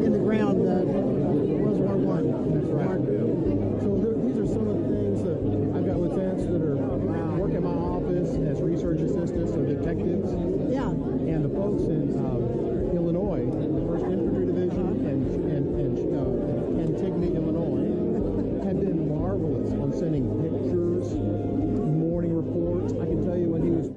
in the ground that was War One. That's right. So these are some of the things that I've got lieutenants that are working in my office as research assistants or detectives. Yeah. And the folks in Illinois, the First Infantry Division and Antigny, Illinois, have been marvelous on sending pictures, morning reports. I can tell you when he was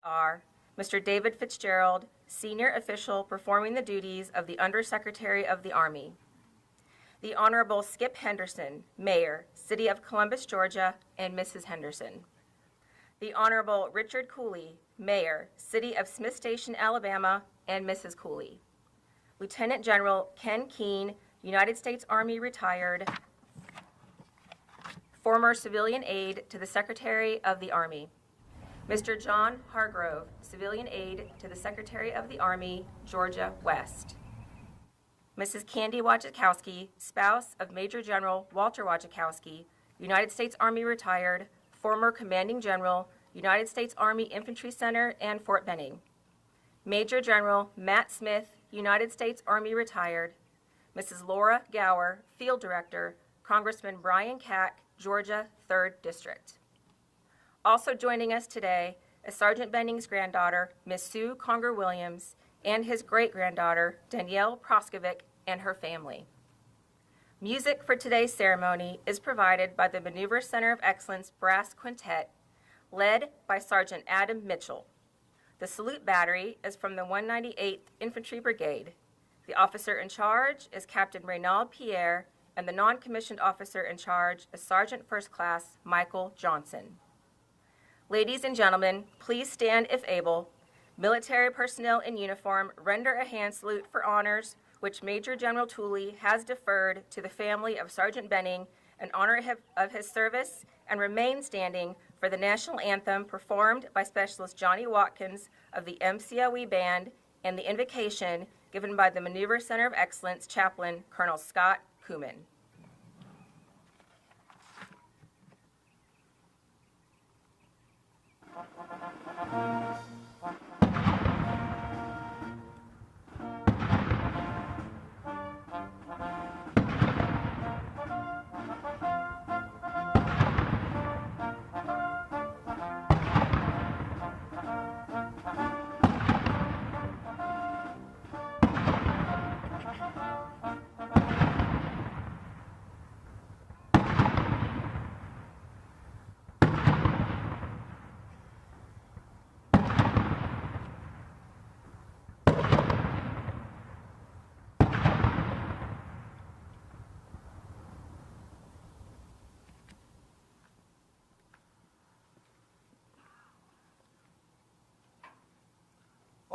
are Mr. David Fitzgerald, Senior Official performing the duties of the Undersecretary of the Army. The Honorable Skip Henderson, Mayor, City of Columbus, Georgia, and Mrs. Henderson. The Honorable Richard Cooley, Mayor, City of Smith Station, Alabama, and Mrs. Cooley. Lieutenant General Ken Keene, United States Army retired, former civilian aide to the Secretary of the Army. Mr. John Hargrove, civilian aide to the Secretary of the Army, Georgia West. Mrs. Candy Wachikowski, spouse of Major General Walter Wachikowski, United States Army retired, former Commanding General, United States Army Infantry Center and Fort Benning. Major General Matt Smith, United States Army retired. Mrs. Laura Gower, Field Director, Congressman Brian Cack, Georgia 3rd District. Also joining us today is Sergeant Benning's granddaughter, Miss Sue Conger-Williams, and his great-granddaughter, Danielle Proskovic, and her family. Music for today's ceremony is provided by the Maneuver Center of Excellence Brass Quintet, led by Sergeant Adam Mitchell. The salute battery is from the 198th Infantry Brigade. The officer in charge is Captain Reynald Pierre, and the non-commissioned officer in charge is Sergeant First Class Michael Johnson. Ladies and gentlemen, please stand if able. Military personnel in uniform render a hand salute for honors which Major General Tooley has deferred to the family of Sergeant Benning in honor of his service, and remain standing for the national anthem performed by Specialist Johnny Watkins of the MCoE Band and the invocation given by the Maneuver Center of Excellence Chaplain Colonel Scott Kuman.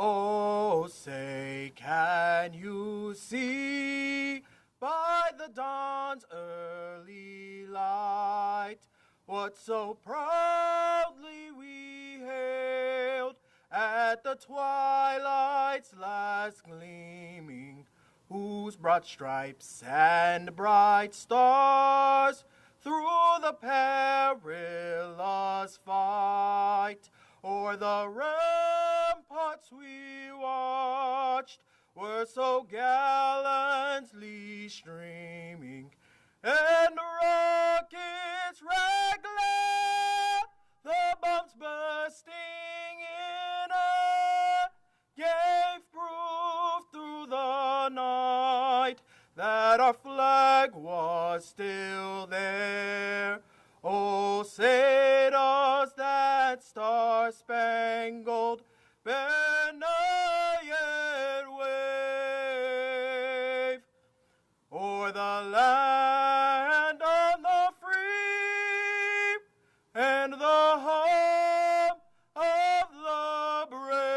Oh, say, can you see by the dawn's early light what so proudly we hailed at the twilight's last gleaming, whose broad stripes and bright stars through the perilous fight o'er the ramparts we watched were so gallantly streaming, and rockets red glare, the bombs bursting in air, gave proof through the night that our flag was still there. Oh, say does that star-spangled banner yet wave o'er the land of the free and the home of the brave?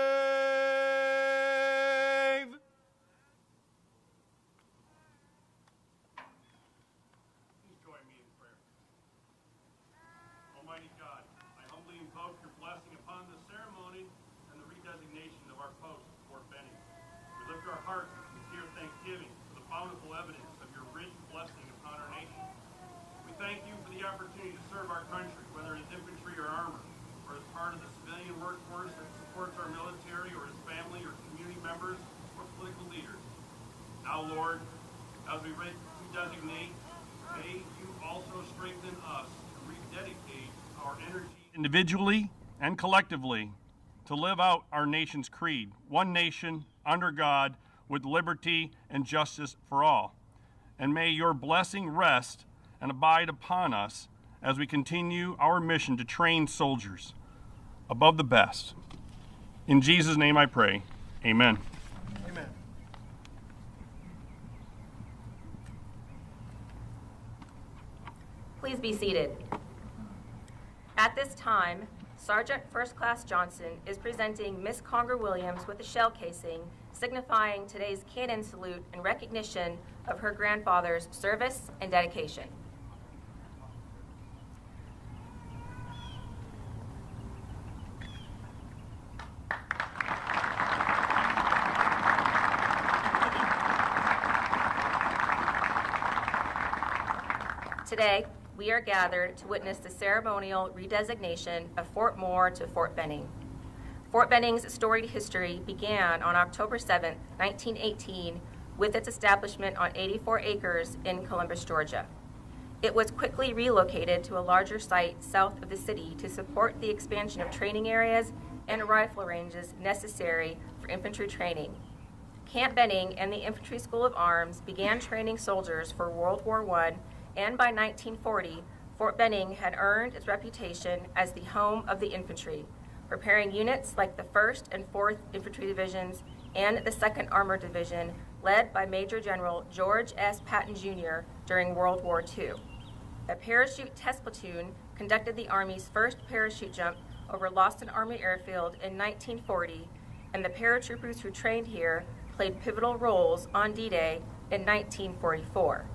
Please join me in prayer. Almighty God, I humbly invoke your blessing upon this ceremony and the redesignation of our post at Fort Benning. We lift our hearts in sincere thanksgiving for the bountiful evidence of your rich blessing upon our nation. We thank you for the opportunity to serve our country, whether as infantry or armor, or as part of the civilian workforce that supports our military, or as family or community members or political leaders. Now, Lord, as we redesignate, may you also strengthen us to rededicate our energy individually and collectively to live out our nation's creed, one nation, under God, with liberty and justice for all. And may your blessing rest and abide upon us as we continue our mission to train soldiers above the best In Jesus' name I pray. Amen. Amen. Please be seated. At this time, Sergeant First Class Johnson is presenting Miss Conger Williams with a shell casing, signifying today's cannon salute in recognition of her grandfather's service and dedication. Today, we are gathered to witness the ceremonial redesignation of Fort Moore to Fort Benning. Fort Benning's storied history began on October 7, 1918, with its establishment on 84 acres in Columbus, Georgia. It was quickly relocated to a larger site south of the city to support the expansion of training areas and rifle ranges necessary for infantry training. Camp Benning and the Infantry School of Arms began training soldiers for World War I, and by 1940, Fort Benning had earned its reputation as the home of the infantry, preparing units like the 1st and 4th Infantry Divisions and the 2nd Armored Division, led by Major General George S. Patton, Jr. during World War II. A parachute test platoon conducted the Army's first parachute jump over Lawson Army Airfield in 1940, and the paratroopers who trained here played pivotal roles on D-Day in 1944.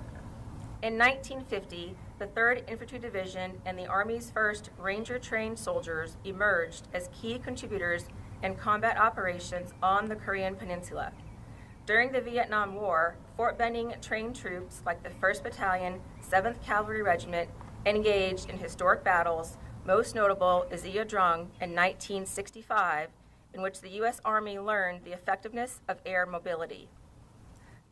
In 1950, the 3rd Infantry Division and the Army's first Ranger-trained soldiers emerged as key contributors in combat operations on the Korean Peninsula. During the Vietnam War, Fort Benning trained troops like the 1st Battalion, 7th Cavalry Regiment engaged in historic battles. Most notable is Ia Drung in 1965, in which the U.S. Army learned the effectiveness of air mobility.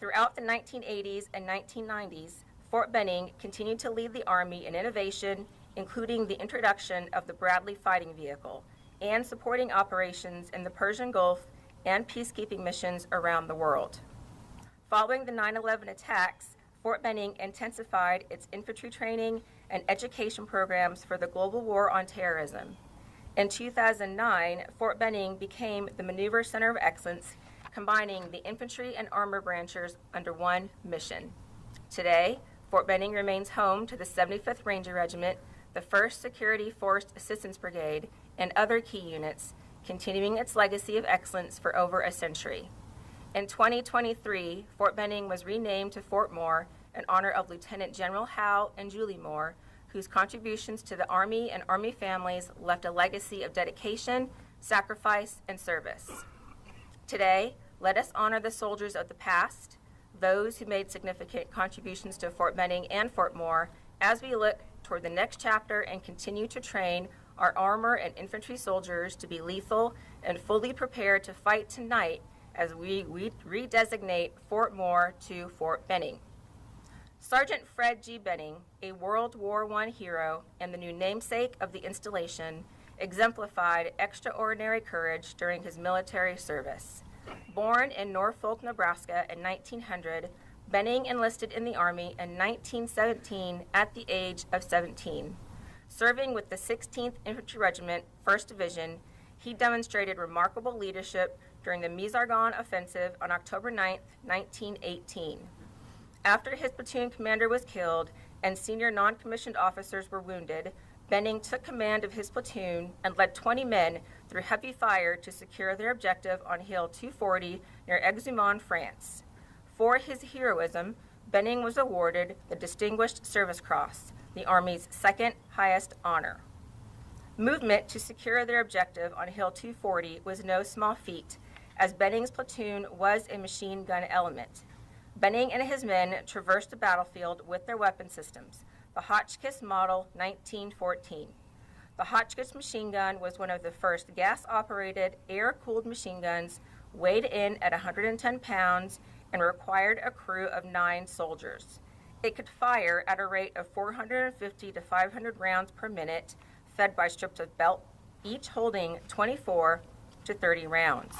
Throughout the 1980s and 1990s, Fort Benning continued to lead the Army in innovation, including the introduction of the Bradley fighting vehicle and supporting operations in the Persian Gulf and peacekeeping missions around the world. Following the 9/11 attacks, Fort Benning intensified its infantry training and education programs for the global war on terrorism. In 2009, Fort Benning became the Maneuver Center of Excellence, combining the infantry and armor branches under one mission. Today, Fort Benning remains home to the 75th Ranger Regiment, the 1st Security Force Assistance Brigade, and other key units, continuing its legacy of excellence for over a century. In 2023, Fort Benning was renamed to Fort Moore in honor of Lieutenant General Hal and Julie Moore, whose contributions to the Army and Army families left a legacy of dedication, sacrifice, and service. Today, let us honor the soldiers of the past, those who made significant contributions to Fort Benning and Fort Moore, as we look toward the next chapter and continue to train our armor and infantry soldiers to be lethal and fully prepared to fight tonight as we redesignate Fort Moore to Fort Benning. Sergeant Fred G. Benning, a World War I hero and the new namesake of the installation, exemplified extraordinary courage during his military service. Born in Norfolk, Nebraska in 1900, Benning enlisted in the Army in 1917 at the age of 17. Serving with the 16th Infantry Regiment, 1st Division, he demonstrated remarkable leadership during the Mizargan Offensive on October 9, 1918. After his platoon commander was killed and senior non-commissioned officers were wounded, Benning took command of his platoon and led 20 men through heavy fire to secure their objective on Hill 240 near Exumont, France. For his heroism, Benning was awarded the Distinguished Service Cross, the Army's second highest honor. Movement to secure their objective on Hill 240 was no small feat, as Benning's platoon was a machine gun element. Benning and his men traversed the battlefield with their weapon systems, the Hotchkiss Model 1914. The Hotchkiss machine gun was one of the first gas-operated, air-cooled machine guns, weighed in at 110 pounds, and required a crew of 9 soldiers. It could fire at a rate of 450 to 500 rounds per minute, fed by strips of belt, each holding 24 to 30 rounds.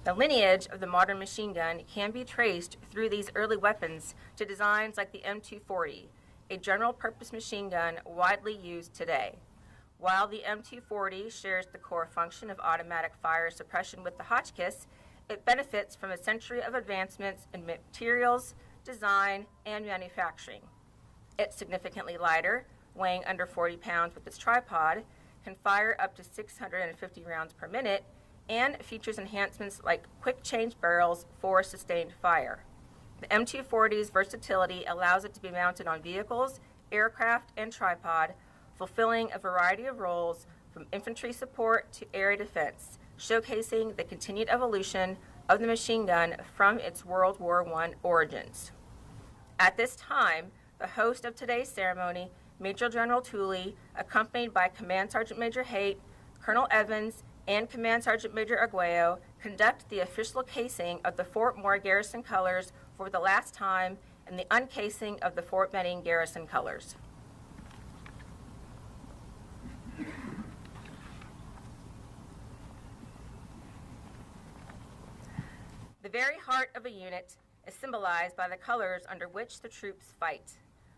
The lineage of the modern machine gun can be traced through these early weapons to designs like the M240, a general-purpose machine gun widely used today. While the M240 shares the core function of automatic fire suppression with the Hotchkiss, it benefits from a century of advancements in materials, design, and manufacturing. It's significantly lighter, weighing under 40 pounds with its tripod, can fire up to 650 rounds per minute, and features enhancements like quick change barrels for sustained fire. The M240's versatility allows it to be mounted on vehicles, aircraft, and tripod, fulfilling a variety of roles from infantry support to area defense, showcasing the continued evolution of the machine gun from its World War I origins. At this time, the host of today's ceremony, Major General Tooley, accompanied by Command Sergeant Major Haight, Colonel Evans, and Command Sergeant Major Arguello, conduct the official casing of the Fort Moore garrison colors for the last time and the uncasing of the Fort Benning garrison colors. The very heart of a unit is symbolized by the colors under which the troops fight.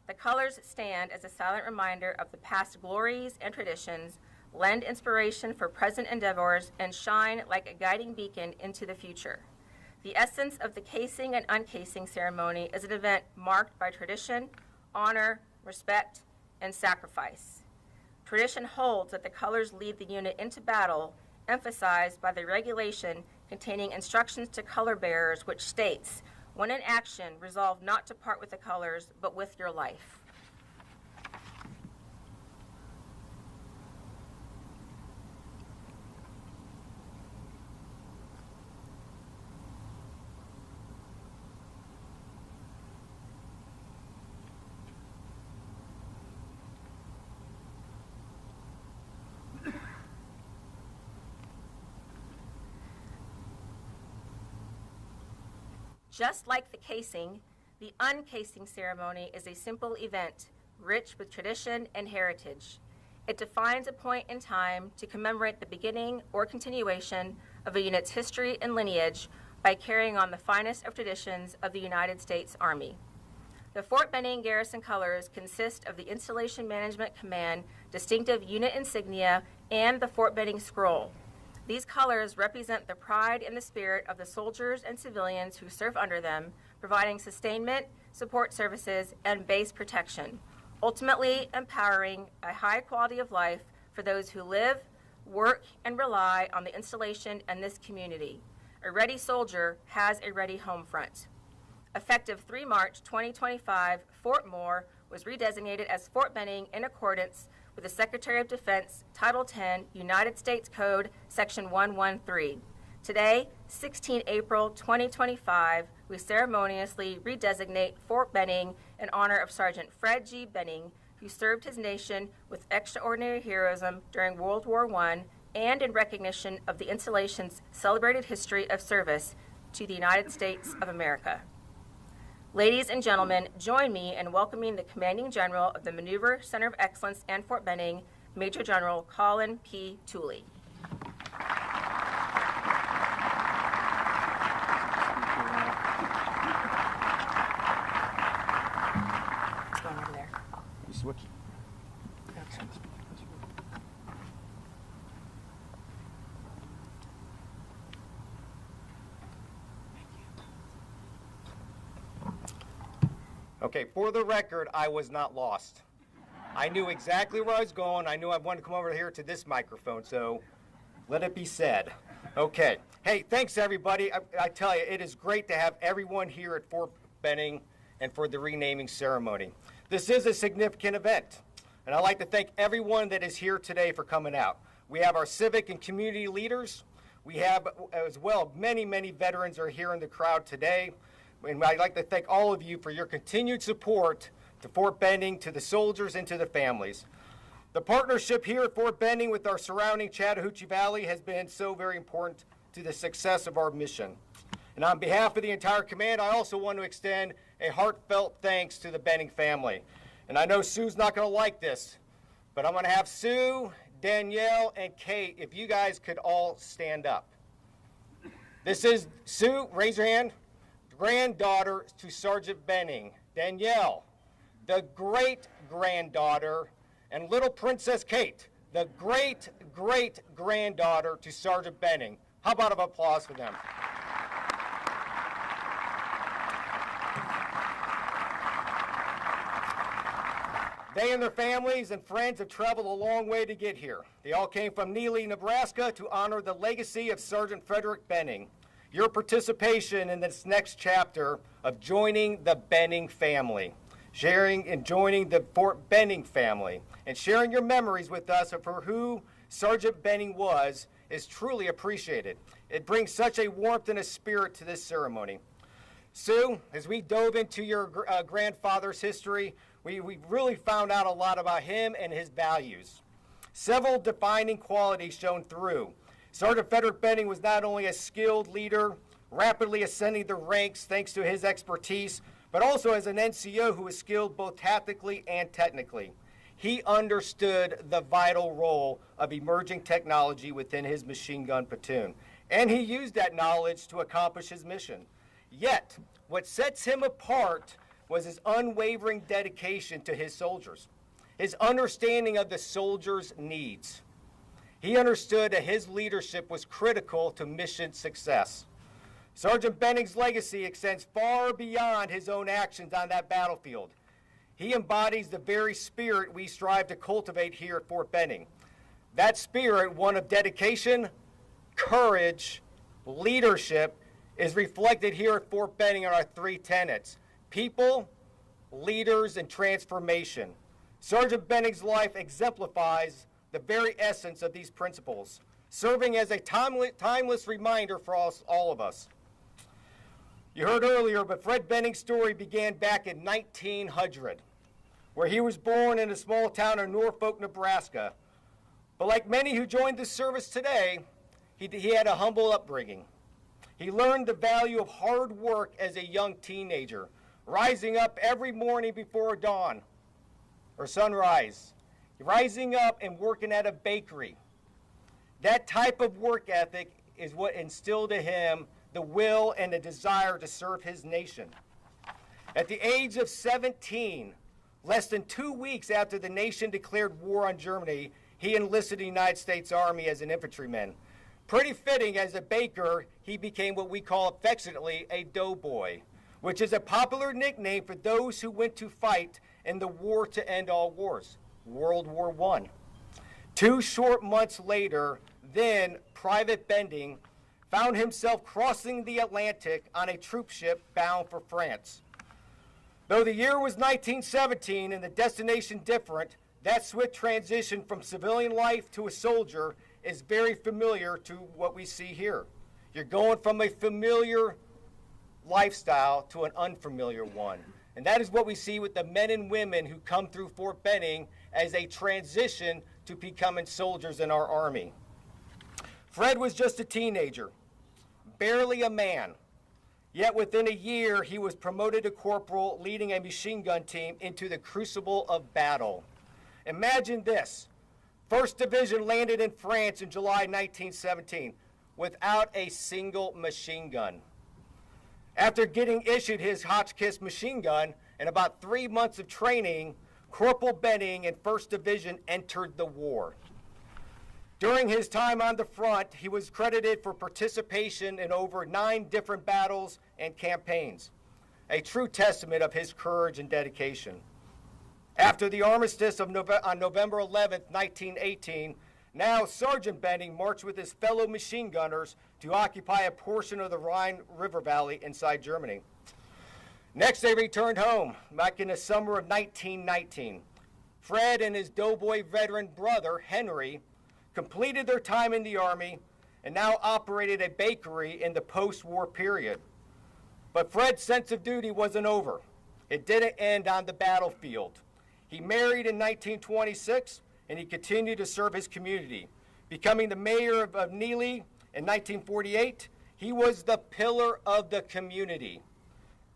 The colors stand as a silent reminder of the past glories and traditions, lend inspiration for present endeavors, and shine like a guiding beacon into the future. The essence of the casing and uncasing ceremony is an event marked by tradition, honor, respect, and sacrifice. Tradition holds that the colors lead the unit into battle, emphasized by the regulation containing instructions to color bearers, which states, "When in action, resolve not to part with the colors, but with your life." Just like the casing, the uncasing ceremony is a simple event, rich with tradition and heritage. It defines a point in time to commemorate the beginning or continuation of a unit's history and lineage by carrying on the finest of traditions of the United States Army. The Fort Benning garrison colors consist of the Installation Management Command distinctive unit insignia and the Fort Benning scroll. These colors represent the pride and the spirit of the soldiers and civilians who serve under them, providing sustainment, support services, and base protection, ultimately empowering a high quality of life for those who live, work, and rely on the installation and this community. A ready soldier has a ready home front. Effective 3 March 2025, Fort Moore was redesignated as Fort Benning in accordance with the Secretary of Defense, Title 10, United States Code, Section 113. Today, 16 April 2025, we ceremoniously redesignate Fort Benning in honor of Sergeant Fred G. Benning, who served his nation with extraordinary heroism during World War I, and in recognition of the installation's celebrated history of service to the United States of America. Ladies and gentlemen, join me in welcoming the Commanding General of the Maneuver Center of Excellence and Fort Benning, Major General Colin P. Tooley. It's going over there. You switch. Okay. Okay, for the record, I was not lost. I knew exactly where I was going. I knew I wanted to come over here to this microphone, so let it be said. Okay. Hey, thanks, everybody. I tell you, it is great to have everyone here at Fort Benning and for the renaming ceremony. This is a significant event, and I'd like to thank everyone that is here today for coming out. We have our civic and community leaders. We have, as well, many, many veterans are here in the crowd today. And I'd like to thank all of you for your continued support to Fort Benning, to the soldiers, and to the families. The partnership here at Fort Benning with our surrounding Chattahoochee Valley has been so very important to the success of our mission. And on behalf of the entire command, I also want to extend a heartfelt thanks to the Benning family. And I know Sue's not going to like this, but I'm going to have Sue, Danielle, and Kate, if you guys could all stand up. This is Sue, raise your hand. Granddaughter to Sergeant Benning. Danielle, the great-granddaughter, and little Princess Kate, the great-great-granddaughter to Sergeant Benning. How about an applause for them? They and their families and friends have traveled a long way to get here. They all came from Neely, Nebraska to honor the legacy of Sergeant Frederick Benning. Your participation in this next chapter of joining the Benning family, sharing and joining the Fort Benning family, and sharing your memories with us of who Sergeant Benning was is truly appreciated. It brings such a warmth and a spirit to this ceremony. Sue, as we dove into your grandfather's history, we really found out a lot about him and his values. Several defining qualities shone through. Sergeant Frederick Benning was not only a skilled leader, rapidly ascending the ranks thanks to his expertise, but also as an NCO who was skilled both tactically and technically. He understood the vital role of emerging technology within his machine gun platoon, and he used that knowledge to accomplish his mission. Yet, what sets him apart was his unwavering dedication to his soldiers, his understanding of the soldiers' needs. He understood that his leadership was critical to mission success. Sergeant Benning's legacy extends far beyond his own actions on that battlefield. He embodies the very spirit we strive to cultivate here at Fort Benning. That spirit, one of dedication, courage, leadership, is reflected here at Fort Benning in our three tenets: people, leaders, and transformation. Sergeant Benning's life exemplifies the very essence of these principles, serving as a timeless reminder for all of us. You heard earlier, but Fred Benning's story began back in 1900, where he was born in a small town in Norfolk, Nebraska. But like many who joined the service today, he had a humble upbringing. He learned the value of hard work as a young teenager, rising up every morning before dawn or sunrise, rising up and working at a bakery. That type of work ethic is what instilled in him the will and the desire to serve his nation. At the age of 17, less than 2 weeks after the nation declared war on Germany, he enlisted in the United States Army as an infantryman. Pretty fitting, as a baker, he became what we call affectionately a doughboy, which is a popular nickname for those who went to fight in the war to end all wars, World War I. 2 short months later, then Private Benning found himself crossing the Atlantic on a troop ship bound for France. Though the year was 1917 and the destination different, that swift transition from civilian life to a soldier is very familiar to what we see here. You're going from a familiar lifestyle to an unfamiliar one. And that is what we see with the men and women who come through Fort Benning as a transition to becoming soldiers in our Army. Fred was just a teenager, barely a man. Yet within a year, he was promoted to corporal, leading a machine gun team into the crucible of battle. Imagine this. 1st Division landed in France in July 1917 without a single machine gun. After getting issued his Hotchkiss machine gun and about 3 months of training, Corporal Benning in 1st Division entered the war. During his time on the front, he was credited for participation in over 9 different battles and campaigns, a true testament of his courage and dedication. After the armistice on November 11, 1918, now Sergeant Benning marched with his fellow machine gunners to occupy a portion of the Rhine River Valley inside Germany. Next, they returned home back in the summer of 1919. Fred and his doughboy veteran brother, Henry, completed their time in the Army and now operated a bakery in the post-war period. But Fred's sense of duty wasn't over. It didn't end on the battlefield. He married in 1926, and he continued to serve his community. Becoming the mayor of Neely in 1948, he was the pillar of the community.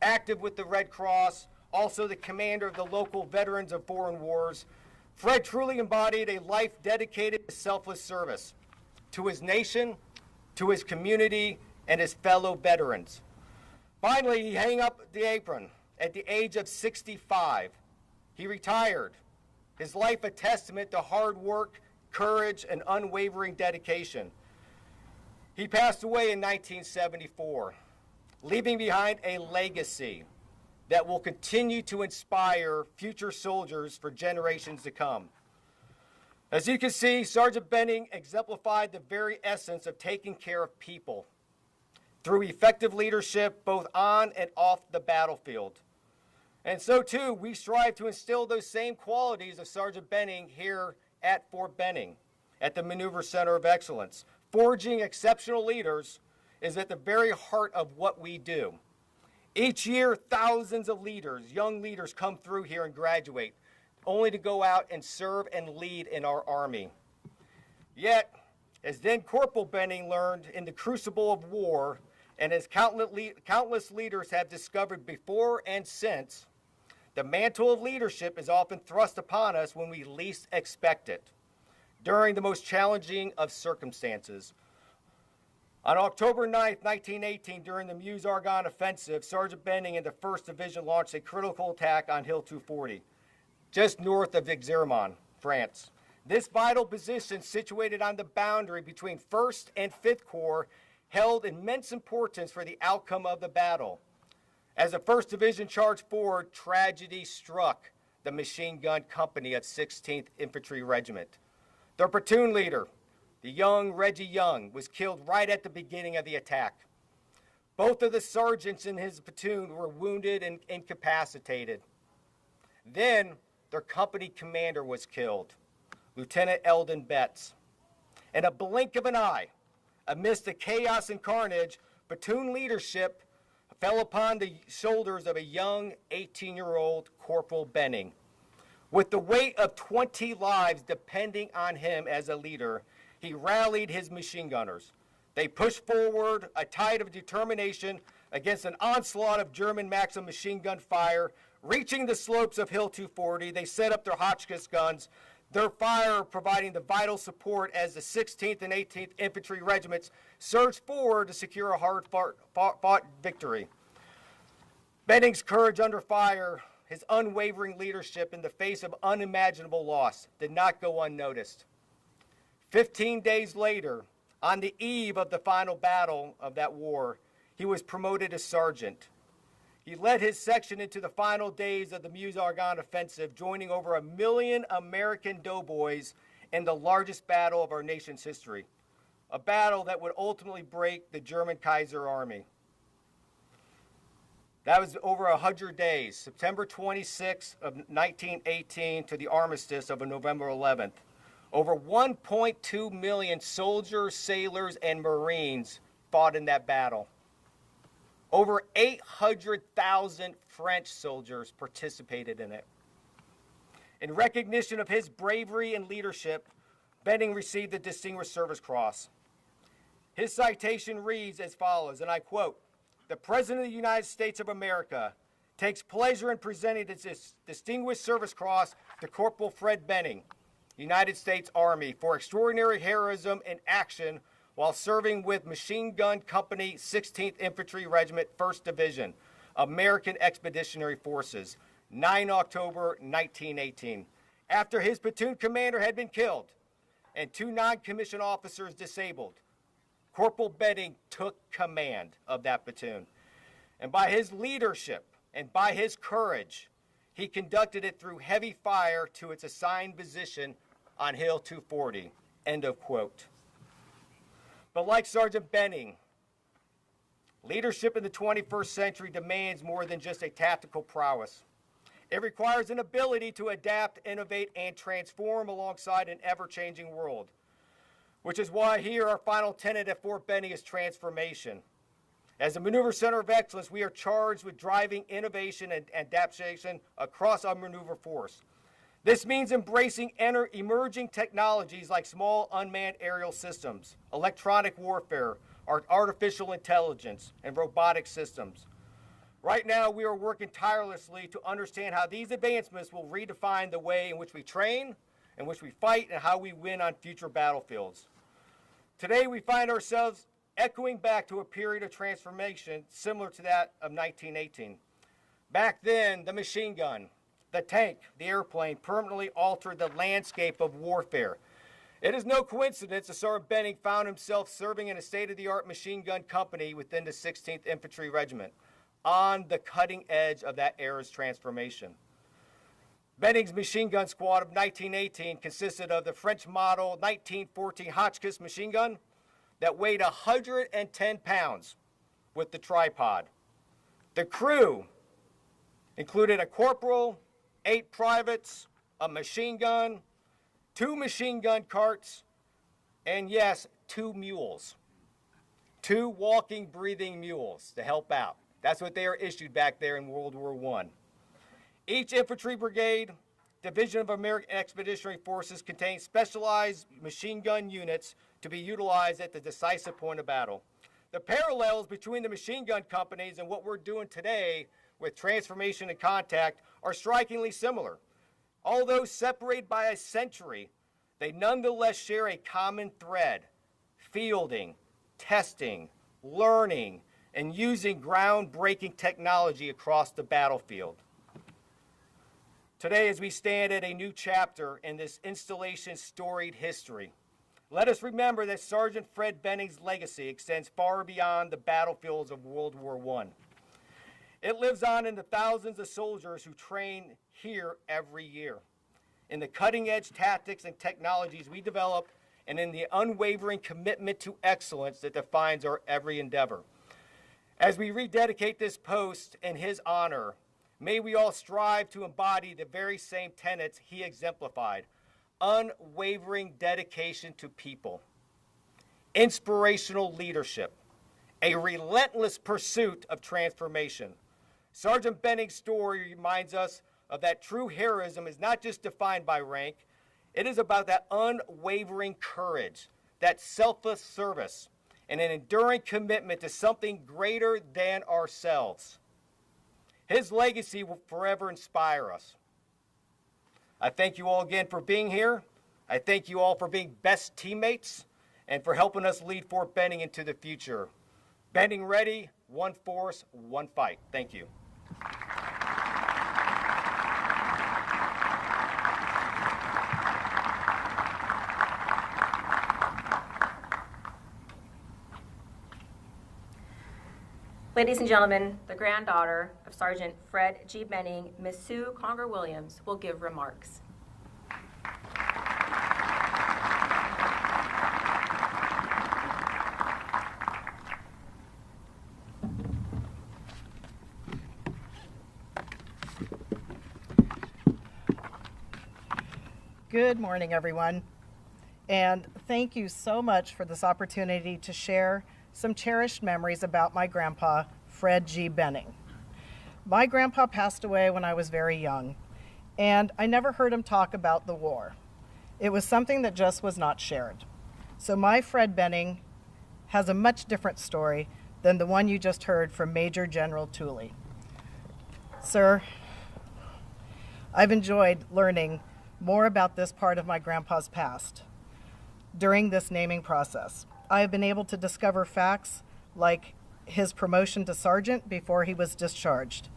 Active with the Red Cross, also the commander of the local Veterans of Foreign Wars, Fred truly embodied a life dedicated to selfless service to his nation, to his community, and his fellow veterans. Finally, he hung up the apron at the age of 65. He retired, his life a testament to hard work, courage, and unwavering dedication. He passed away in 1974, leaving behind a legacy that will continue to inspire future soldiers for generations to come. As you can see, Sergeant Benning exemplified the very essence of taking care of people through effective leadership both on and off the battlefield. And so too, we strive to instill those same qualities of Sergeant Benning here at Fort Benning, at the Maneuver Center of Excellence. Forging exceptional leaders is at the very heart of what we do. Each year, thousands of leaders, young leaders, come through here and graduate, only to go out and serve and lead in our Army. Yet, as then Corporal Benning learned in the crucible of war, and as countless leaders have discovered before and since, the mantle of leadership is often thrust upon us when we least expect it, during the most challenging of circumstances. On October 9th, 1918, during the Meuse-Argonne offensive, Sergeant Benning and the 1st Division launched a critical attack on Hill 240, just north of Exermont, France. This vital position, situated on the boundary between 1st and 5th Corps, held immense importance for the outcome of the battle. As the 1st Division charged forward, tragedy struck the machine gun company of 16th Infantry Regiment. Their platoon leader, the young Reggie Young, was killed right at the beginning of the attack. Both of the sergeants in his platoon were wounded and incapacitated. Then their company commander was killed, Lieutenant Eldon Betts. In a blink of an eye, amidst the chaos and carnage, platoon leadership fell upon the shoulders of a young 18-year-old Corporal Benning. With the weight of 20 lives depending on him as a leader, he rallied his machine gunners. They pushed forward a tide of determination against an onslaught of German Maxim machine gun fire. Reaching the slopes of Hill 240, they set up their Hotchkiss guns, their fire providing the vital support as the 16th and 18th Infantry Regiments surged forward to secure a hard-fought victory. Benning's courage under fire, his unwavering leadership in the face of unimaginable loss, did not go unnoticed. 15 days later, on the eve of the final battle of that war, he was promoted as sergeant. He led his section into the final days of the Meuse-Argonne offensive, joining over 1 million American doughboys in the largest battle of our nation's history, a battle that would ultimately break the German Kaiser Army. That was over 100 days, September 26th of 1918 to the armistice of November 11th. Over 1.2 million soldiers, sailors, and Marines fought in that battle. Over 800,000 French soldiers participated in it. In recognition of his bravery and leadership, Benning received the Distinguished Service Cross. His citation reads as follows, and I quote, "The President of the United States of America takes pleasure in presenting this Distinguished Service Cross to Corporal Fred Benning, United States Army, for extraordinary heroism in action while serving with Machine Gun Company 16th Infantry Regiment, 1st Division, American Expeditionary Forces, 9 October 1918. After his platoon commander had been killed and 2 non-commissioned officers disabled, Corporal Benning took command of that platoon. And by his leadership and by his courage, he conducted it through heavy fire to its assigned position on Hill 240." End of quote. But like Sergeant Benning, leadership in the 21st century demands more than just a tactical prowess. It requires an ability to adapt, innovate, and transform alongside an ever-changing world, which is why here our final tenet at Fort Benning is transformation. As a Maneuver Center of Excellence, we are charged with driving innovation and adaptation across our maneuver force. This means embracing emerging technologies like small unmanned aerial systems, electronic warfare, artificial intelligence, and robotic systems. Right now, we are working tirelessly to understand how these advancements will redefine the way in which we train, in which we fight, and how we win on future battlefields. Today, we find ourselves echoing back to a period of transformation similar to that of 1918. Back then, the machine gun, the tank, the airplane permanently altered the landscape of warfare. It is no coincidence that Sergeant Benning found himself serving in a state-of-the-art machine gun company within the 16th Infantry Regiment, on the cutting edge of that era's transformation. Benning's machine gun squad of 1918 consisted of the French model 1914 Hotchkiss machine gun that weighed 110 pounds with the tripod. The crew included a corporal, 8 privates, a machine gun, 2 machine gun carts, and yes, 2 mules. 2 walking, breathing mules to help out. That's what they were issued back there in World War I. Each infantry brigade, division of American Expeditionary Forces contained specialized machine gun units to be utilized at the decisive point of battle. The parallels between the machine gun companies and what we're doing today with transformation and contact are strikingly similar. Although separated by a century, they nonetheless share a common thread: fielding, testing, learning, and using groundbreaking technology across the battlefield. Today, as we stand at a new chapter in this installation's storied history, let us remember that Sergeant Fred Benning's legacy extends far beyond the battlefields of World War I. It lives on in the thousands of soldiers who train here every year, in the cutting-edge tactics and technologies we develop, and in the unwavering commitment to excellence that defines our every endeavor. As we rededicate this post in his honor, may we all strive to embody the very same tenets he exemplified: unwavering dedication to people, inspirational leadership, a relentless pursuit of transformation. Sergeant Benning's story reminds us of that true heroism is not just defined by rank. It is about that unwavering courage, that selfless service, and an enduring commitment to something greater than ourselves. His legacy will forever inspire us. I thank you all again for being here. I thank you all for being best teammates and for helping us lead Fort Benning into the future. Benning ready, one force, one fight. Thank you. Ladies and gentlemen, the granddaughter of Sergeant Fred G. Benning, Miss Sue Conger-Williams, will give remarks. Good morning, everyone. And thank you so much for this opportunity to share some cherished memories about my grandpa, Fred G. Benning. My grandpa passed away when I was very young, and I never heard him talk about the war. It was something that just was not shared. So my Fred Benning has a much different story than the one you just heard from Major General Tooley. Sir, I've enjoyed learning more about this part of my grandpa's past. During this naming process, I have been able to discover facts like his promotion to sergeant before he was discharged,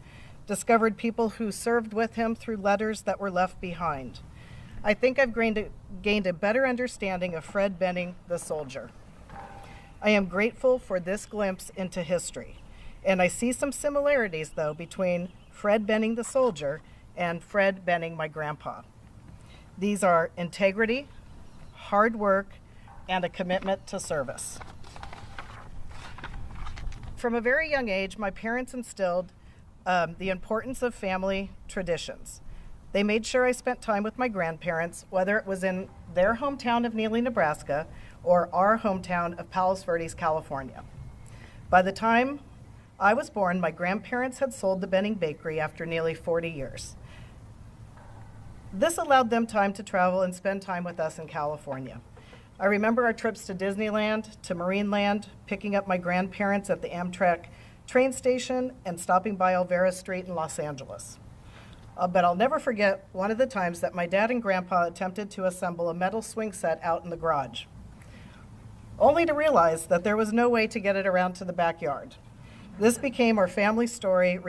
discovered people who served with him through letters that were left behind. I think I've gained a better understanding of Fred Benning, the soldier. I am grateful for this glimpse into history, and I see some similarities, though, between Fred Benning, the soldier, and Fred Benning, my grandpa. These are integrity, hard work, and a commitment to service. From a very young age, my parents instilled the importance of family traditions. They made sure I spent time with my grandparents, whether it was in their hometown of Neely, Nebraska, or our hometown of Palos Verdes, California. By the time I was born, my grandparents had sold the Benning Bakery after nearly 40 years. This allowed them time to travel and spend time with us in California. I remember our trips to Disneyland, to Marineland, picking up my grandparents at the Amtrak train station, and stopping by Olvera Street in Los Angeles. But I'll never forget one of the times that my dad and grandpa attempted to assemble a metal swing set out in the garage, only to realize that there was no way to get it around to the backyard. This became our family story,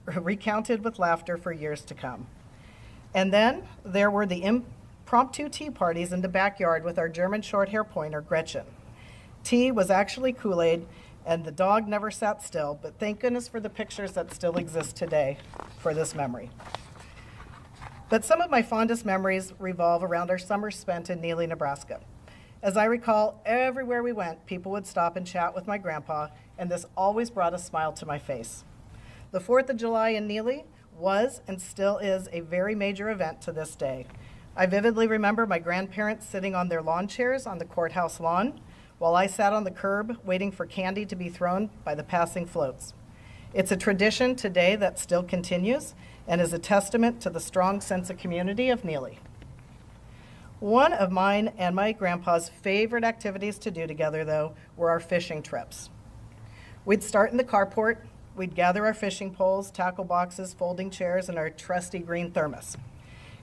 recounted with laughter for years to come. And then there were the impromptu tea parties in the backyard with our German short-hair pointer, Gretchen. Tea was actually Kool-Aid, and the dog never sat still, but thank goodness for the pictures that still exist today for this memory. But some of my fondest memories revolve around our summers spent in Neely, Nebraska. As I recall, everywhere we went, people would stop and chat with my grandpa, and this always brought a smile to my face. The 4th of July in Neely was and still is a very major event to this day. I vividly remember my grandparents sitting on their lawn chairs on the courthouse lawn, while I sat on the curb waiting for candy to be thrown by the passing floats. It's a tradition today that still continues and is a testament to the strong sense of community of Neely. One of mine and my grandpa's favorite activities to do together, though, were our fishing trips. We'd start in the carport, we'd gather our fishing poles, tackle boxes, folding chairs, and our trusty green thermos.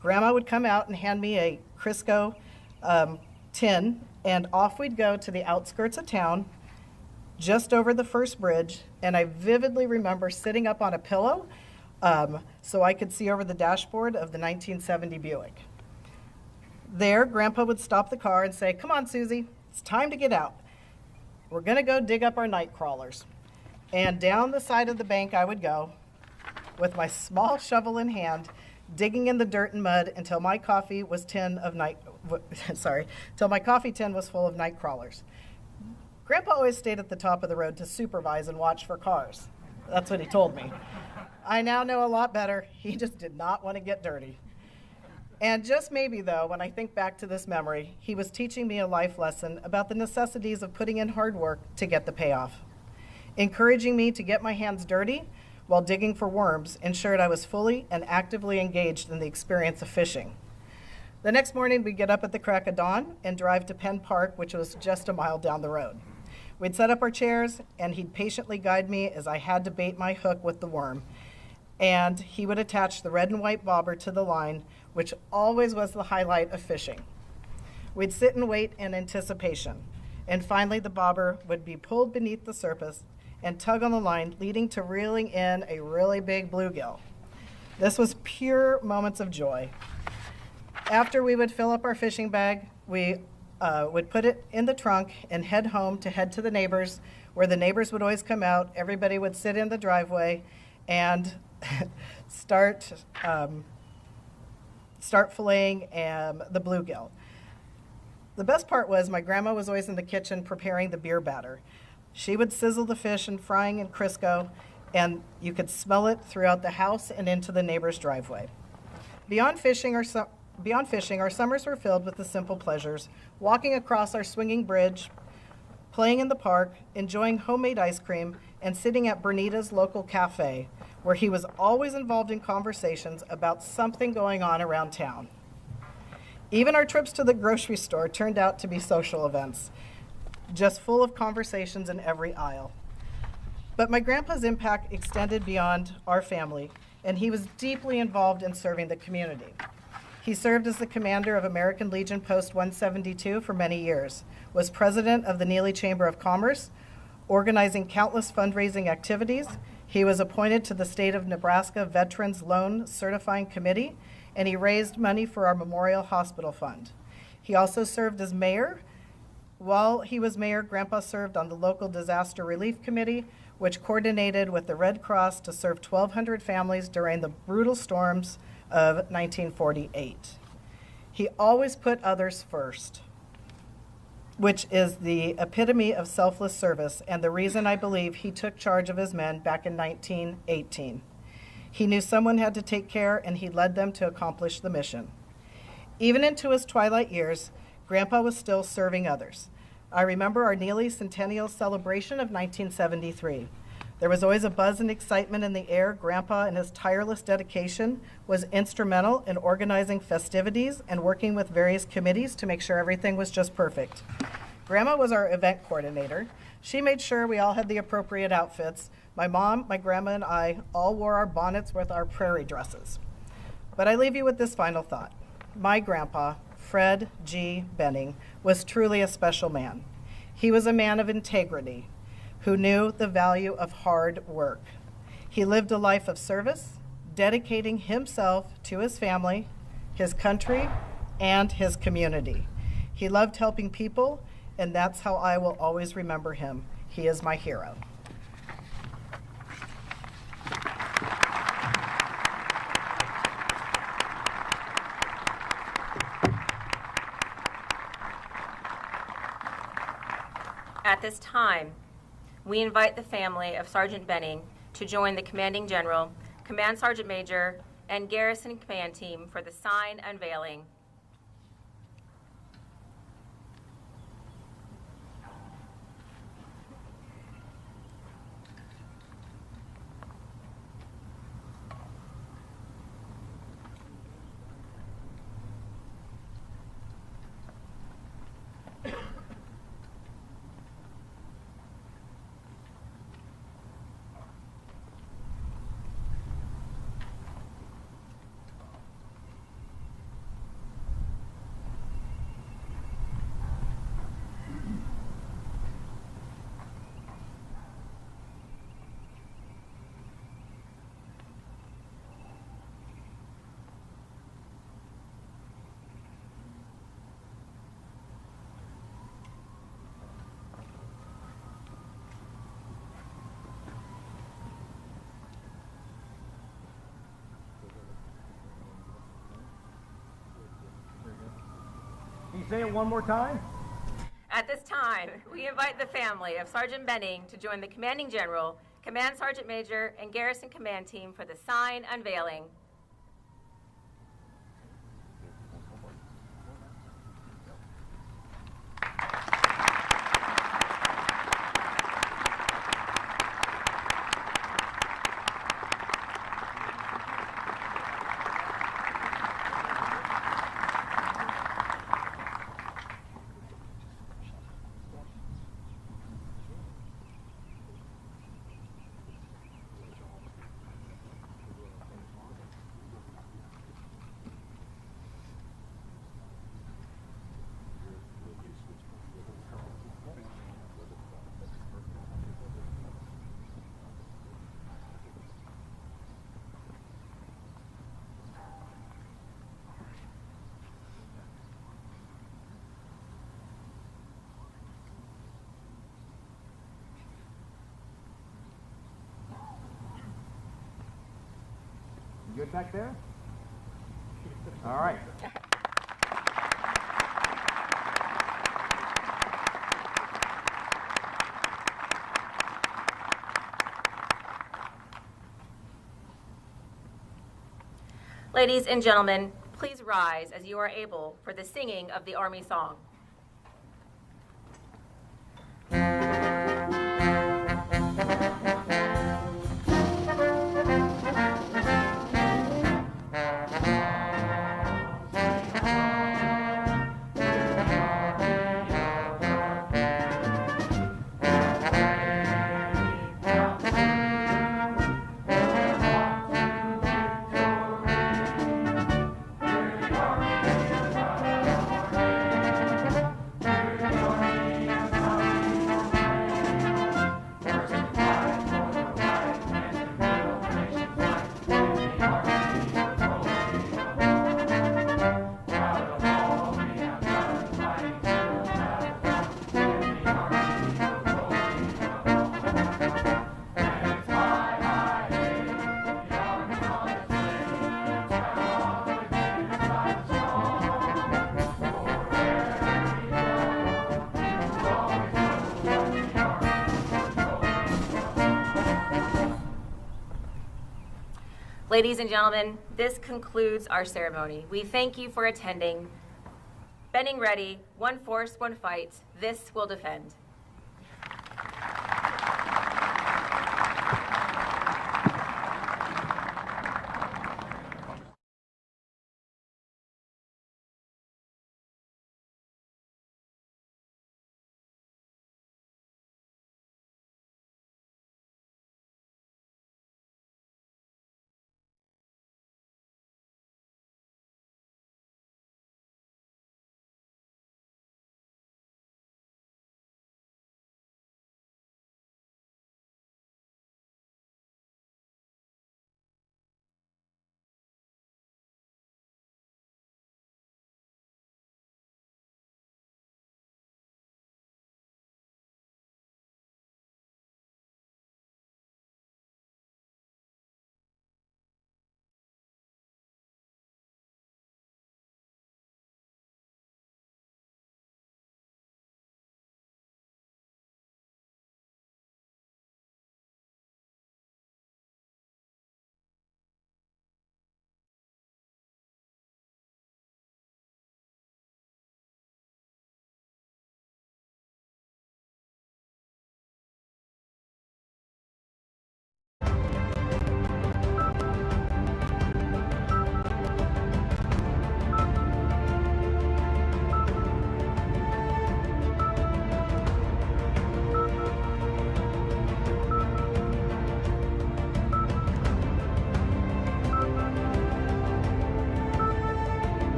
Grandma would come out and hand me a Crisco tin, and off we'd go to the outskirts of town, just over the first bridge, and I vividly remember sitting up on a pillow so I could see over the dashboard of the 1970 Buick. There, Grandpa would stop the car and say, "Come on, Susie, it's time to get out. We're gonna go dig up our night crawlers." And down the side of the bank I would go with my small shovel in hand, digging in the dirt and mud until my coffee tin was full of night crawlers. Grandpa always stayed at the top of the road to supervise and watch for cars. That's what he told me. I now know a lot better. He just did not want to get dirty. And just maybe, though, when I think back to this memory, he was teaching me a life lesson about the necessities of putting in hard work to get the payoff. Encouraging me to get my hands dirty while digging for worms ensured I was fully and actively engaged in the experience of fishing. The next morning, we'd get up at the crack of dawn and drive to Penn Park, which was just a mile down the road. We'd set up our chairs, and he'd patiently guide me as I had to bait my hook with the worm. And he would attach the red and white bobber to the line, which always was the highlight of fishing. We'd sit and wait in anticipation, and finally the bobber would be pulled beneath the surface and tug on the line, leading to reeling in a really big bluegill. This was pure moments of joy. After we would fill up our fishing bag, we would put it in the trunk and head home to head to the neighbors, where the neighbors would always come out. Everybody would sit in the driveway and start filleting the bluegill. The best part was my grandma was always in the kitchen preparing the beer batter. She would sizzle the fish and frying in Crisco, and you could smell it throughout the house and into the neighbor's driveway. Beyond fishing, our summers were filled with the simple pleasures: walking across our swinging bridge, playing in the park, enjoying homemade ice cream, and sitting at Bernita's local cafe, where he was always involved in conversations about something going on around town. Even our trips to the grocery store turned out to be social events, just full of conversations in every aisle. But my grandpa's impact extended beyond our family, and he was deeply involved in serving the community. He served as the commander of American Legion Post 172 for many years, was president of the Neely Chamber of Commerce, organizing countless fundraising activities. He was appointed to the State of Nebraska Veterans Loan Certifying Committee, and he raised money for our Memorial Hospital Fund. He also served as mayor. While he was mayor, Grandpa served on the local Disaster Relief Committee, which coordinated with the Red Cross to serve 1,200 families during the brutal storms of 1948. He always put others first, which is the epitome of selfless service and the reason I believe he took charge of his men back in 1918. He knew someone had to take care, and he led them to accomplish the mission. Even into his twilight years, Grandpa was still serving others. I remember our Neely Centennial celebration of 1973. There was always a buzz and excitement in the air. Grandpa, and his tireless dedication, was instrumental in organizing festivities and working with various committees to make sure everything was just perfect. Grandma was our event coordinator. She made sure we all had the appropriate outfits. My mom, my grandma, and I all wore our bonnets with our prairie dresses. But I leave you with this final thought. My grandpa, Fred G. Benning, was truly a special man. He was a man of integrity who knew the value of hard work. He lived a life of service, dedicating himself to his family, his country, and his community. He loved helping people, and that's how I will always remember him. He is my hero. At this time, we invite the family of Sergeant Benning to join the Commanding General, Command Sergeant Major, and Garrison Command Team for the sign unveiling. Can you say it one more time? At this time, we invite the family of Sergeant Benning to join the Commanding General, Command Sergeant Major, and Garrison Command Team for the sign unveiling. Good back there? All right. Ladies and gentlemen, please rise as you are able for the singing of the Army song. Ladies and gentlemen, this concludes our ceremony. We thank you for attending. Benning ready, one force, one fight. This will defend.